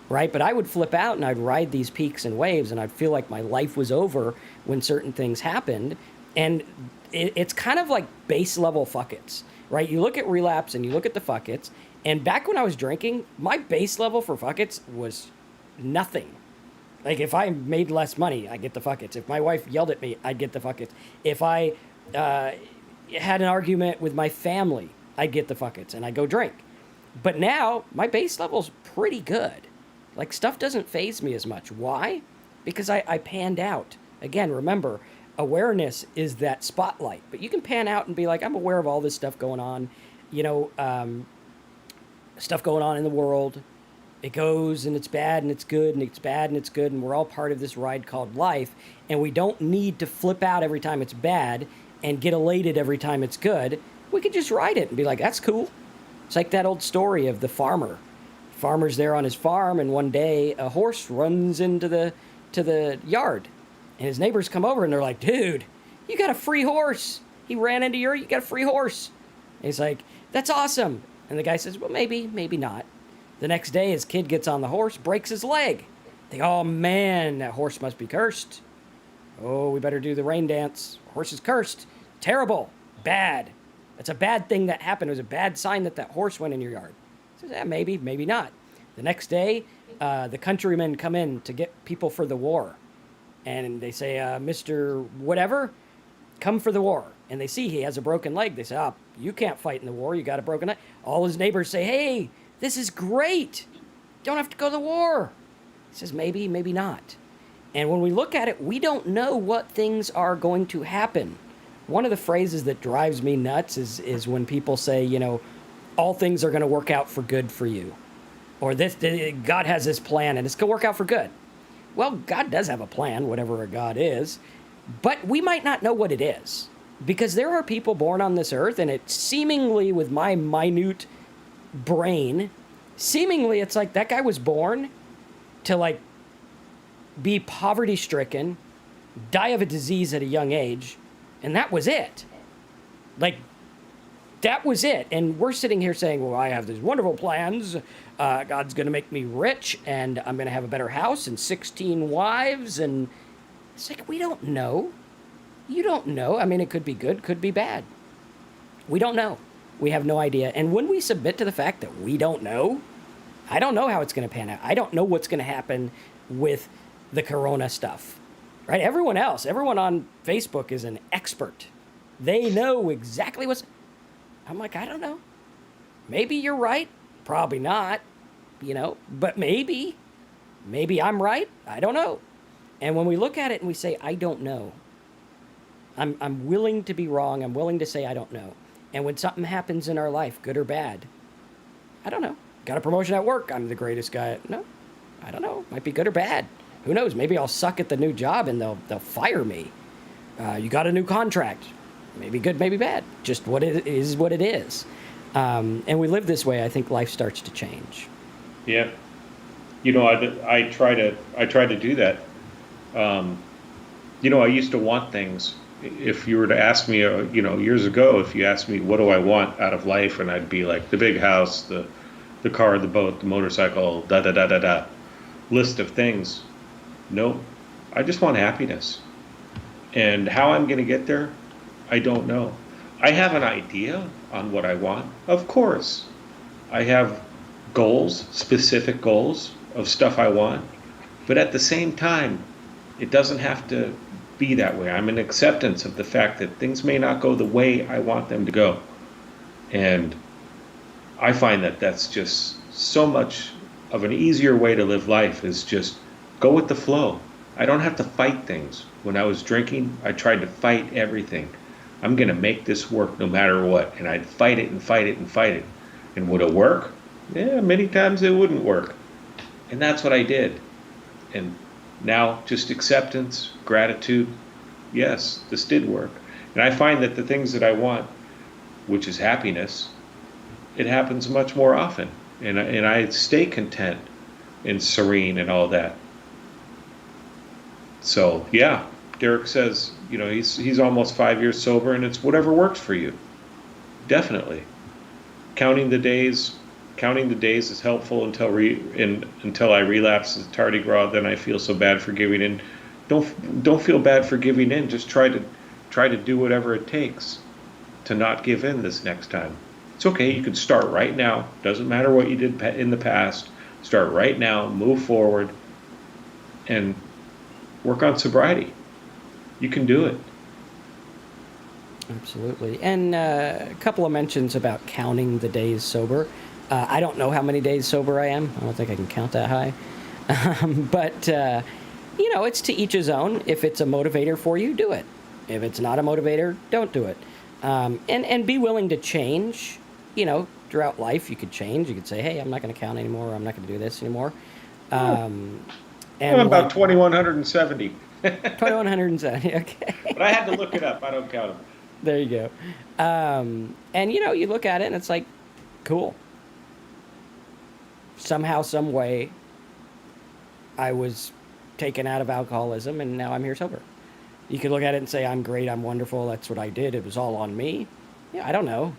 right? But I would flip out and I'd ride these peaks and waves and I'd feel like my life was over when certain things happened. And it's kind of like base level fuck-its, right? You look at relapse and you look at the fuck-its. And back when I was drinking, my base level for fuck-its was nothing. Like, if I made less money, I'd get the fuck-its. If my wife yelled at me, I'd get the fuck-its. If I had an argument with my family, I'd get the fuck-its, and I'd go drink. But now, my base level's pretty good. Like, stuff doesn't faze me as much. Why? Because I panned out. Again, remember, awareness is that spotlight. But you can pan out and be like, I'm aware of all this stuff going on. Stuff going on in the world. It goes and it's bad and it's good and it's bad and it's good, and we're all part of this ride called life, and we don't need to flip out every time it's bad and get elated every time it's good. We could just ride it and be like, that's cool. It's like that old story of the farmer. Farmer's there on his farm, and one day a horse runs into the yard, and his neighbors come over and they're like, dude, you got a free horse. He ran into you got a free horse. And he's like, that's awesome. And the guy says, well, maybe not. The next day, his kid gets on the horse, breaks his leg. They go, oh, man, that horse must be cursed. Oh, we better do the rain dance. Horse is cursed. Terrible. Bad. That's a bad thing that happened. It was a bad sign that horse went in your yard. He says, yeah, maybe not. The next day, the countrymen come in to get people for the war, and they say, Mr. Whatever, come for the war. And they see he has a broken leg. They say, oh, you can't fight in the war. You got a broken leg. All his neighbors say, hey, this is great. Don't have to go to the war. He says, maybe, maybe not. And when we look at it, we don't know what things are going to happen. One of the phrases that drives me nuts is when people say, all things are going to work out for good for you. Or this, God has this plan and it's going to work out for good. Well, God does have a plan, whatever a God is, but we might not know what it is. Because there are people born on this earth, and it seemingly, with my minute brain, seemingly it's like that guy was born to be poverty stricken, die of a disease at a young age, and that was it. That was it. And we're sitting here saying, well, I have these wonderful plans. God's going to make me rich, and I'm going to have a better house and 16 wives. And it's like, we don't know. You don't know. I mean, it could be good, could be bad. We don't know. We have no idea. And when we submit to the fact that we don't know, I don't know how it's going to pan out. I don't know what's going to happen with the corona stuff, right? Everyone on Facebook is an expert. They know exactly what's... I'm like, I don't know. Maybe you're right. Probably not, but maybe I'm right. I don't know. And when we look at it and we say, I don't know, I'm willing to be wrong. I'm willing to say I don't know. And when something happens in our life, good or bad, I don't know. Got a promotion at work. I'm the greatest guy. No, I don't know. Might be good or bad. Who knows? Maybe I'll suck at the new job and they'll fire me. You got a new contract. Maybe good, maybe bad. Just what it is, what it is. And we live this way. I think life starts to change. Yeah. I try to do that. I used to want things. If you were to ask me, years ago, if you asked me, what do I want out of life? And I'd be like, the big house, the car, the boat, the motorcycle, list of things. Nope. I just want happiness. And how I'm going to get there, I don't know. I have an idea on what I want. Of course. I have goals, specific goals of stuff I want. But at the same time, it doesn't have to be that way. I'm in acceptance of the fact that things may not go the way I want them to go. And I find that that's just so much of an easier way to live life, is just go with the flow. I don't have to fight things. When I was drinking, I tried to fight everything. I'm going to make this work no matter what. And I'd fight it and fight it and fight it. And would it work? Yeah, many times it wouldn't work. And that's what I did. And now just acceptance, gratitude. Yes, this did work. And I find that the things that I want, which is happiness, it happens much more often. And I stay content and serene and all that. So, yeah, Derek says, he's almost 5 years sober, and it's whatever works for you. Definitely. Counting the days is helpful until I relapse as tardy gras. Then I feel so bad for giving in. Don't feel bad for giving in. Just try to do whatever it takes to not give in this next time. It's okay. You can start right now. Doesn't matter what you did in the past. Start right now. Move forward, and work on sobriety. You can do it. Absolutely. And a couple of mentions about counting the days sober. I don't know how many days sober I am. I don't think I can count that high. But it's to each his own. If it's a motivator for you, do it. If it's not a motivator, don't do it. And be willing to change. Throughout life, you could change. You could say, hey, I'm not going to count anymore. I'm not going to do this anymore. I'm about 2,170. 2,170, okay. But I had to look it up. I don't count them. There you go. And, you look at it and it's like, cool. Somehow, some way, I was taken out of alcoholism and now I'm here sober. You could look at it and say, I'm great, I'm wonderful, that's what I did, it was all on me. Yeah, I don't know.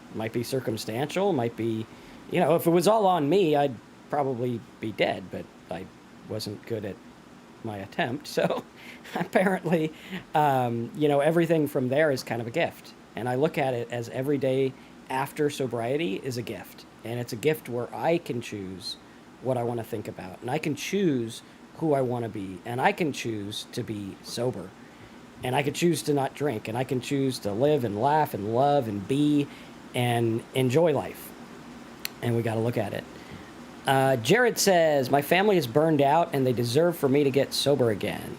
It might be circumstantial, it might be, if it was all on me, I'd probably be dead, but I wasn't good at my attempt. So apparently, everything from there is kind of a gift. And I look at it as every day after sobriety is a gift. And it's a gift where I can choose what I want to think about, and I can choose who I want to be, and I can choose to be sober, and I can choose to not drink, and I can choose to live and laugh and love and be and enjoy life. And we got to look at it. Jared says, my family is burned out and they deserve for me to get sober again.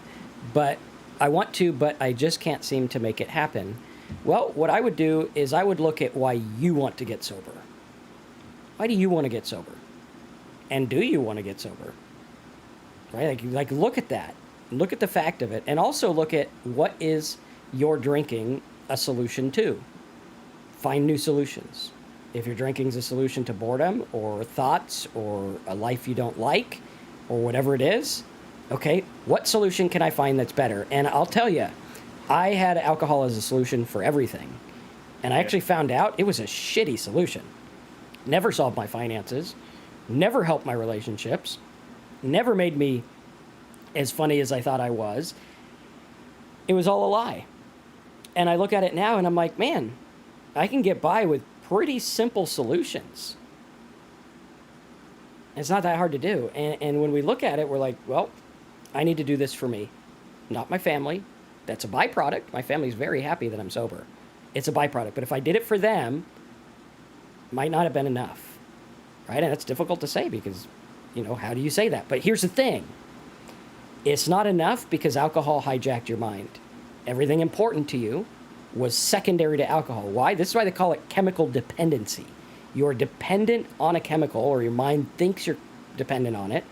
But I want to, but I just can't seem to make it happen. Well, what I would do is I would look at why you want to get sober. Why do you want to get sober? And do you want to get sober? Right? Like look at that. Look at the fact of it. And also look at what is your drinking a solution to. Find new solutions. If your drinking is a solution to boredom or thoughts or a life you don't like or whatever it is, okay, what solution can I find that's better? And I'll tell you, I had alcohol as a solution for everything. And I actually found out it was a shitty solution. Never solved my finances, never helped my relationships, never made me as funny as I thought I was. It was all a lie. And I look at it now and I'm like, man, I can get by with pretty simple solutions. It's not that hard to do. And when we look at it, we're like, well, I need to do this for me, not my family. That's a byproduct. My family's very happy that I'm sober. It's a byproduct. But if I did it for them, it might not have been enough, right? And that's difficult to say because, how do you say that? But here's the thing. It's not enough because alcohol hijacked your mind. Everything important to you was secondary to alcohol. Why? This is why they call it chemical dependency. You're dependent on a chemical, or your mind thinks you're dependent on it,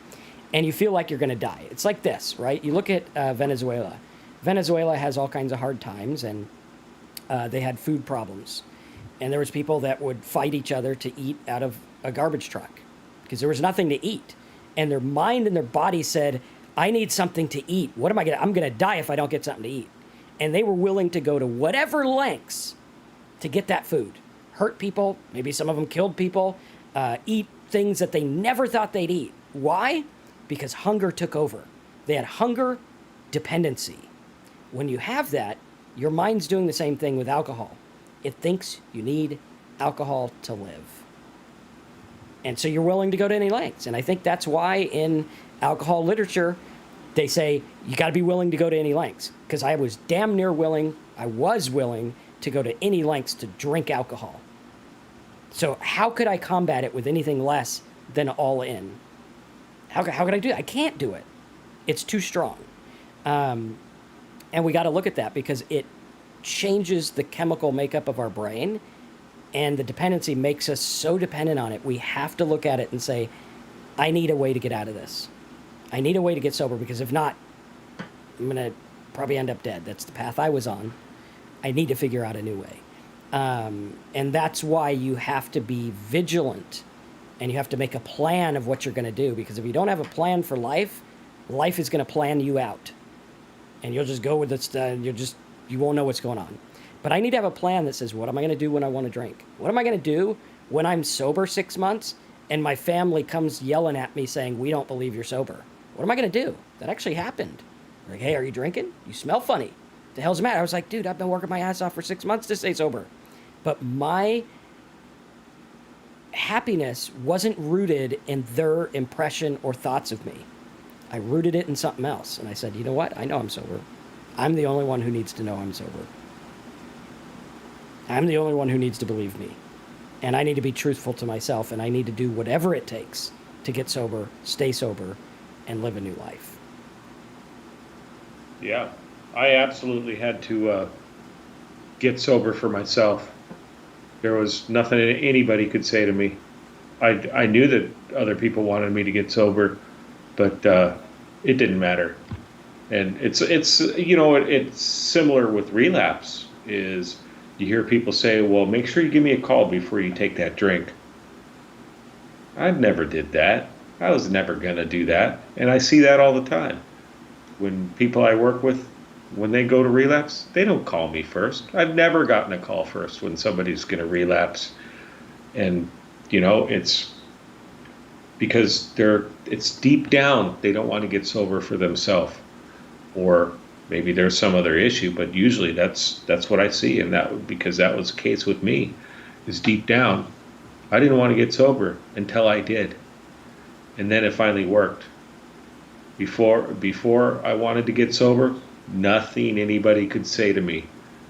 and you feel like you're going to die. It's like this, right? You look at Venezuela. Venezuela has all kinds of hard times, and they had food problems. And there was people that would fight each other to eat out of a garbage truck because there was nothing to eat. And their mind and their body said, I need something to eat. I'm going to die if I don't get something to eat. And they were willing to go to whatever lengths to get that food. Hurt people, maybe some of them killed people, eat things that they never thought they'd eat. Why? Because hunger took over. They had hunger dependency. When you have that, your mind's doing the same thing with alcohol. It thinks you need alcohol to live. And so you're willing to go to any lengths. And I think that's why in alcohol literature, they say you got to be willing to go to any lengths. Because I was damn near willing, I was willing to go to any lengths to drink alcohol. So how could I combat it with anything less than all in? How could I do it? I can't do it. It's too strong. And we got to look at that because it changes the chemical makeup of our brain, and the dependency makes us so dependent on it. We have to look at it and say, I need a way to get out of this. I need a way to get sober, because if not, I'm going to probably end up dead. That's the path I was on. I need to figure out a new way. And that's why you have to be vigilant, and you have to make a plan of what you're going to do, because if you don't have a plan for life, life is going to plan you out. And you'll just go with it. You won't know what's going on. But I need to have a plan that says, what am I going to do when I want to drink? What am I going to do when I'm sober 6 months and my family comes yelling at me saying, we don't believe you're sober? What am I going to do? That actually happened. Like, hey, are you drinking? You smell funny. The hell's the matter? I was like, dude, I've been working my ass off for 6 months to stay sober. But my happiness wasn't rooted in their impression or thoughts of me. I rooted it in something else. And I said, you know what? I know I'm sober. I'm the only one who needs to know I'm sober. I'm the only one who needs to believe me. And I need to be truthful to myself, and I need to do whatever it takes to get sober, stay sober, and live a new life. Yeah, I absolutely had to get sober for myself. There was nothing anybody could say to me. I knew that other people wanted me to get sober, but it didn't matter. And it's similar with relapse. Is you hear people say, well, make sure you give me a call before you take that drink. I never did that. I was never going to do that. And I see that all the time. When people I work with, when they go to relapse, they don't call me first. I've never gotten a call first when somebody's going to relapse. And, it's because it's deep down, they don't want to get sober for themselves. Or maybe there's some other issue, but usually that's what I see. And because that was the case with me, is deep down, I didn't want to get sober until I did. And then it finally worked. Before I wanted to get sober, nothing anybody could say to me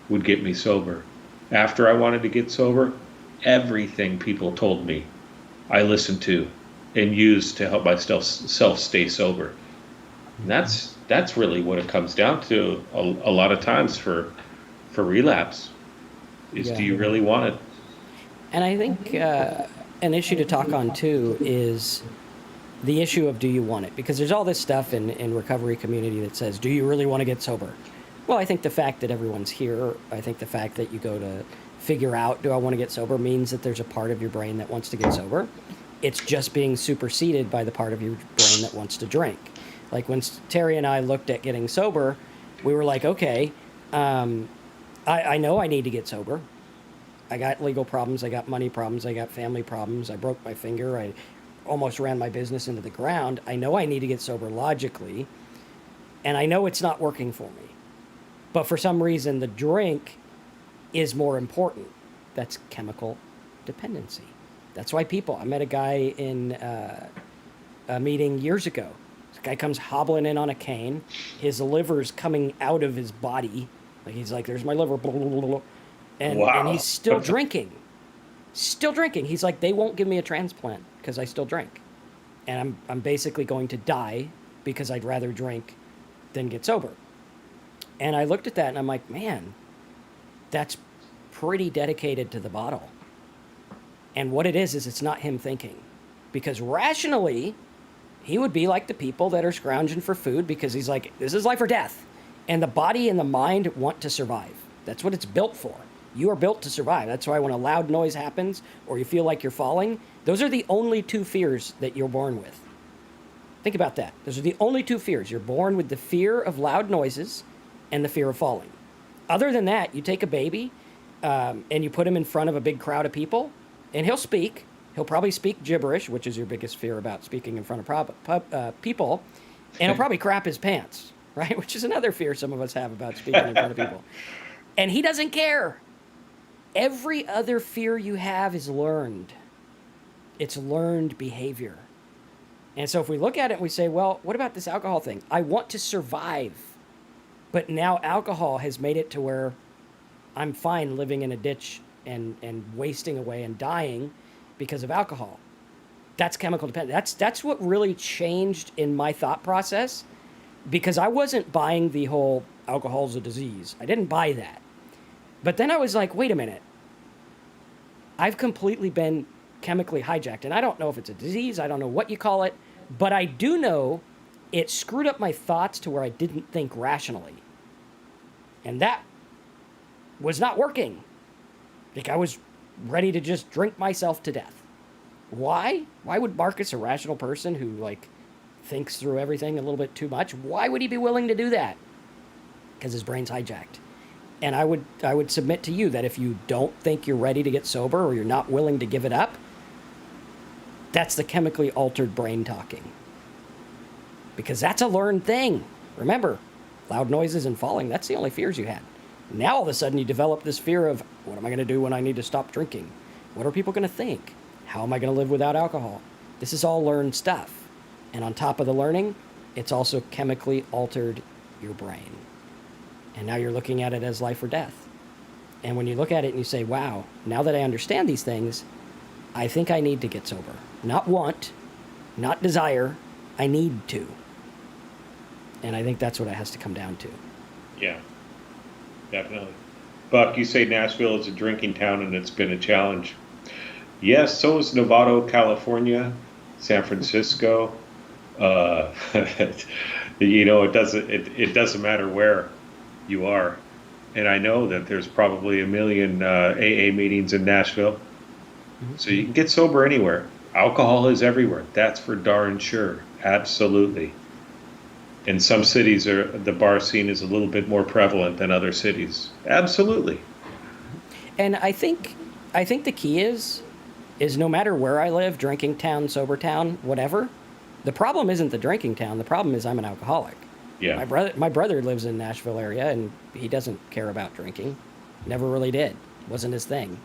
would get me sober. After I wanted to get sober, everything people told me I listened to and used to help myself stay sober. And that's really what it comes down to a lot of times for relapse is, Yeah. do you really want it? And I think an issue to talk on too is the issue of do you want it? Because there's all this stuff in recovery community that says, do you really want to get sober? Well, I think the fact that everyone's here, I think the fact that you go to figure out, do I want to get sober, means that there's a part of your brain that wants to get sober. It's just being superseded by the part of your brain that wants to drink. Like when Terry and I looked at getting sober, we were like, okay, I know I need to get sober. I got legal problems. I got money problems. I got family problems. I broke my finger. I almost ran my business into the ground. I know I need to get sober logically, and I know it's not working for me. But for some reason, the drink is more important. That's chemical dependency. That's why I met a guy in a meeting years ago. This guy comes hobbling in on a cane. His liver's coming out of his body. Like he's like, there's my liver, blah, blah, blah, blah. And Wow. he's still drinking. Still drinking. He's like, they won't give me a transplant because I still drink. And I'm basically going to die because I'd rather drink than get sober. And I looked at that and I'm like, man, that's pretty dedicated to the bottle. And what it is it's not him thinking. Because rationally, he would be like the people that are scrounging for food because he's like, this is life or death. And the body and the mind want to survive. That's what it's built for. You are built to survive. That's why when a loud noise happens or you feel like you're falling, those are the only two fears that you're born with. Think about that. Those are the only two fears. You're born with the fear of loud noises and the fear of falling. Other than that, you take a baby and you put him in front of a big crowd of people, and he'll speak. He'll probably speak gibberish, which is your biggest fear about speaking in front of people, and he'll probably crap his pants, right? Which is another fear some of us have about speaking in front of people. And he doesn't care. Every other fear you have is learned. It's learned behavior. And so if we look at it and we say, well, what about this alcohol thing? I want to survive. But now alcohol has made it to where I'm fine living in a ditch and wasting away and dying because of alcohol. That's chemical dependence. That's what really changed in my thought process, because I wasn't buying the whole alcohol's a disease. I didn't buy that. But then I was like, wait a minute. I've completely been chemically hijacked. And I don't know if it's a disease. I don't know what you call it. But I do know it screwed up my thoughts to where I didn't think rationally. And that was not working. Like I was ready to just drink myself to death. Why? Why would Marcus, a rational person who like thinks through everything a little bit too much, why would he be willing to do that? Because his brain's hijacked. And I would submit to you that if you don't think you're ready to get sober or you're not willing to give it up, that's the chemically altered brain talking. Because that's a learned thing. Remember, loud noises and falling, that's the only fears you had. Now all of a sudden you develop this fear of, what am I going to do when I need to stop drinking? What are people going to think? How am I going to live without alcohol? This is all learned stuff. And on top of the learning, it's also chemically altered your brain. And now you're looking at it as life or death. And when you look at it and you say, wow, now that I understand these things, I think I need to get sober. Not want, not desire, I need to. And I think that's what it has to come down to. Yeah, definitely. Buck, you say Nashville is a drinking town and it's been a challenge. Yes, so is Novato, California, San Francisco. It doesn't matter where you are. And I know that there's probably a million AA meetings in Nashville. Mm-hmm. So you can get sober anywhere. Alcohol is everywhere. That's for darn sure. Absolutely. In some cities, the bar scene is a little bit more prevalent than other cities. Absolutely. And I think the key is no matter where I live, drinking town, sober town, whatever, the problem isn't the drinking town. The problem is I'm an alcoholic. Yeah. My brother lives in Nashville area, and he doesn't care about drinking. Never really did. Wasn't his thing.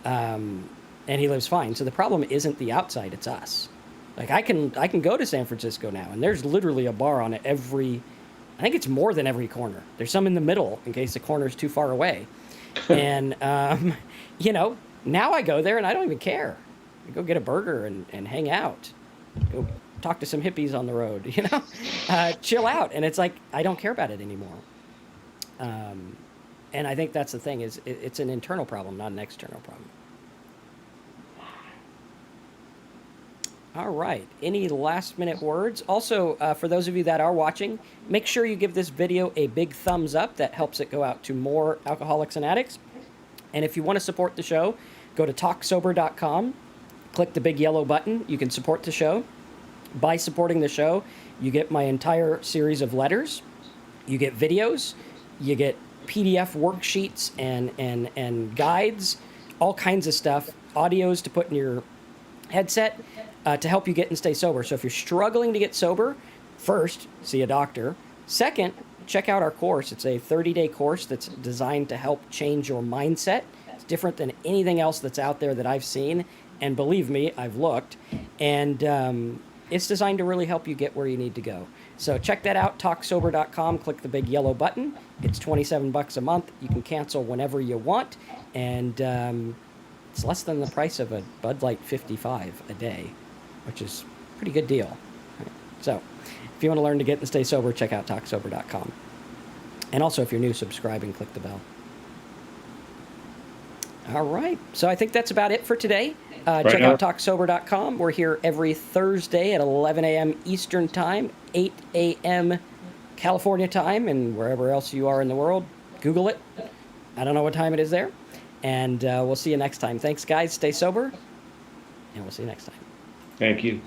And he lives fine. So the problem isn't the outside, it's us. Like I can go to San Francisco now, and there's literally a bar on every. I think it's more than every corner. There's some in the middle in case the corner's too far away. And you know, now I go there and I don't even care. I go get a burger and hang out. Go talk to some hippies on the road. You know, chill out. And it's like I don't care about it anymore. And I think that's the thing is it's an internal problem, not an external problem. All right. Any last minute words? Also, for those of you that are watching, make sure you give this video a big thumbs up. That helps it go out to more alcoholics and addicts. And if you want to support the show, go to talksober.com, click the big yellow button. You can support the show. By supporting the show, you get my entire series of letters. You get videos. You get PDF worksheets and guides, all kinds of stuff, audios to put in your headset to help you get and stay sober. So if you're struggling to get sober, first, see a doctor. Second, check out our course. It's a 30-day course that's designed to help change your mindset. It's different than anything else that's out there that I've seen. And believe me, I've looked. And it's designed to really help you get where you need to go. So check that out, talksober.com. Click the big yellow button. It's $27 a month. You can cancel whenever you want. And it's less than the price of a Bud Light 55 a day, which is a pretty good deal. So if you want to learn to get and stay sober, check out talksober.com. And also, if you're new, subscribe and click the bell. All right. So I think that's about it for today. Check out talksober.com. We're here every Thursday at 11 a.m. Eastern Time, 8 a.m. California time, and wherever else you are in the world. Google it. I don't know what time it is there. And we'll see you next time. Thanks, guys. Stay sober, and we'll see you next time. Thank you.